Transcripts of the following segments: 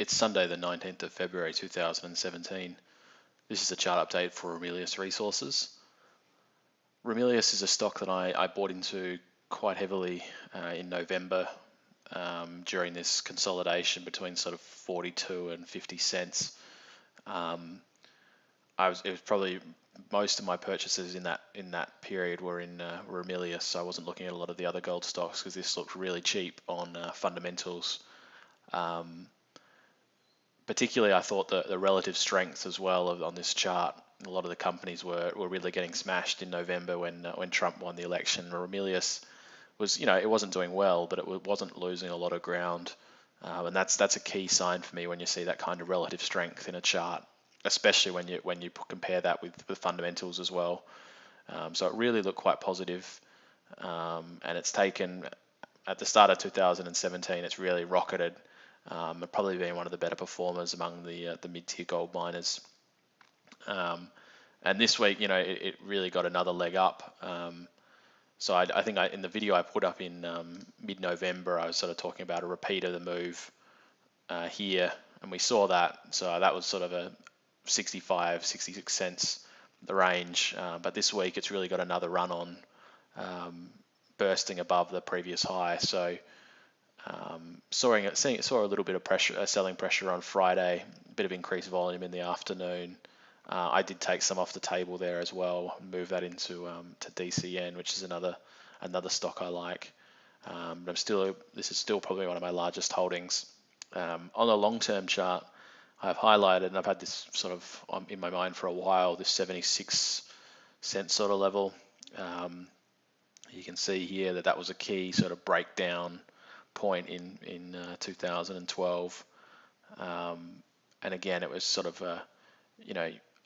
It's Sunday, the 19th of February 2017. This is a chart update for Ramelius Resources. Ramelius is a stock that I bought into quite heavily in November during this consolidation between sort of 42 and 50 cents. It was probably most of my purchases in that period were in Ramelius, so I wasn't looking at a lot of the other gold stocks because this looked really cheap on fundamentals. Particularly, I thought the relative strength as well on this chart. A lot of the companies were really getting smashed in November when Trump won the election. Ramelius was, it wasn't doing well, but it wasn't losing a lot of ground, and that's a key sign for me when you see that kind of relative strength in a chart, especially when you compare that with the fundamentals as well. So it really looked quite positive, and it's taken at the start of 2017. It's really rocketed. Probably been one of the better performers among the mid-tier gold miners. And this week, it really got another leg up. So I think in the video I put up in mid-November, I was sort of talking about a repeat of the move here, and we saw that. So that was sort of a 65, 66 cents, the range. But this week, it's really got another run on, bursting above the previous high. So saw a little bit of pressure, selling pressure on Friday, a bit of increased volume in the afternoon. I did take some off the table there as well, and move that into to DCN, which is another stock I like. But this is still probably one of my largest holdings. On a long-term chart, I've highlighted, and I've had this sort of in my mind for a while, this 76 cent sort of level. You can see here that was a key sort of breakdown point in 2012, and again it was sort of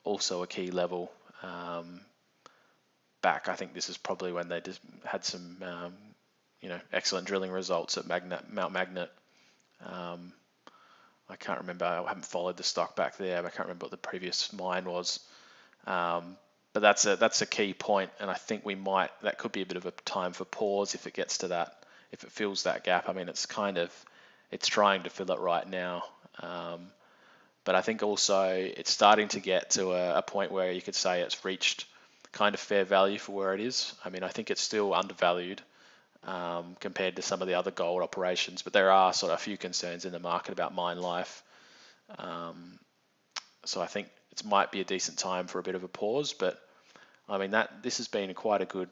also a key level back. I think this is probably when they just had some excellent drilling results at Mount Magnet. I can't remember, I haven't followed the stock back there, but I can't remember what the previous mine was. But that's a key point, and I think that could be a bit of a time for pause if it gets to that. If it fills that gap. I mean, it's trying to fill it right now. But I think also it's starting to get to a point where you could say it's reached kind of fair value for where it is. I mean, I think it's still undervalued compared to some of the other gold operations, but there are sort of a few concerns in the market about mine life. So I think it might be a decent time for a bit of a pause, but I mean this has been quite a good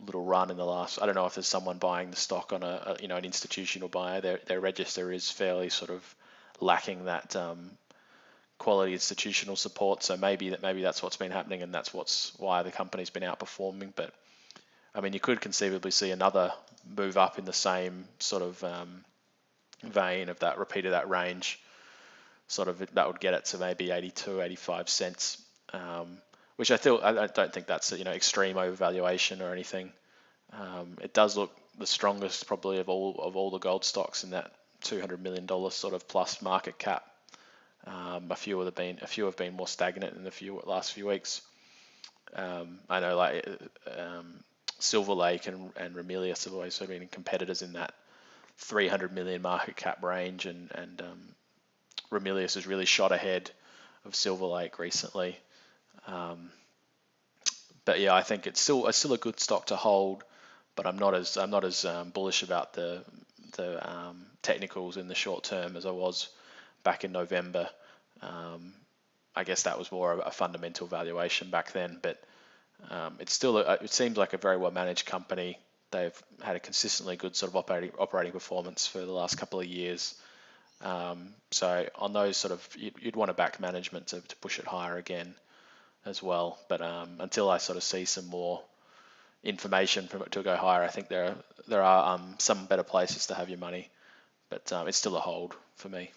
little run in the last. I don't know if there's someone buying the stock on an institutional buyer. Their register is fairly sort of lacking that quality institutional support. So maybe that's what's been happening, and that's why the company's been outperforming. But I mean, you could conceivably see another move up in the same sort of vein of that repeat of that range. Sort of that would get it to maybe 82, 85 cents. Which I don't think that's extreme overvaluation or anything. It does look the strongest probably of all the gold stocks in that $200 million sort of plus market cap. A few have been more stagnant in the last few weeks. I know like Silver Lake and Ramelius have always been competitors in that 300 million market cap range, and Ramelius has really shot ahead of Silver Lake recently. But yeah, I think it's still a good stock to hold, but I'm not as bullish about the technicals in the short term as I was back in November. I guess that was more a fundamental valuation back then, but it seems like a very well managed company. They've had a consistently good sort of operating performance for the last couple of years. So on those sort of, you'd want to back management to push it higher again as well. But until I sort of see some more information from it to go higher, I think there are some better places to have your money. But it's still a hold for me.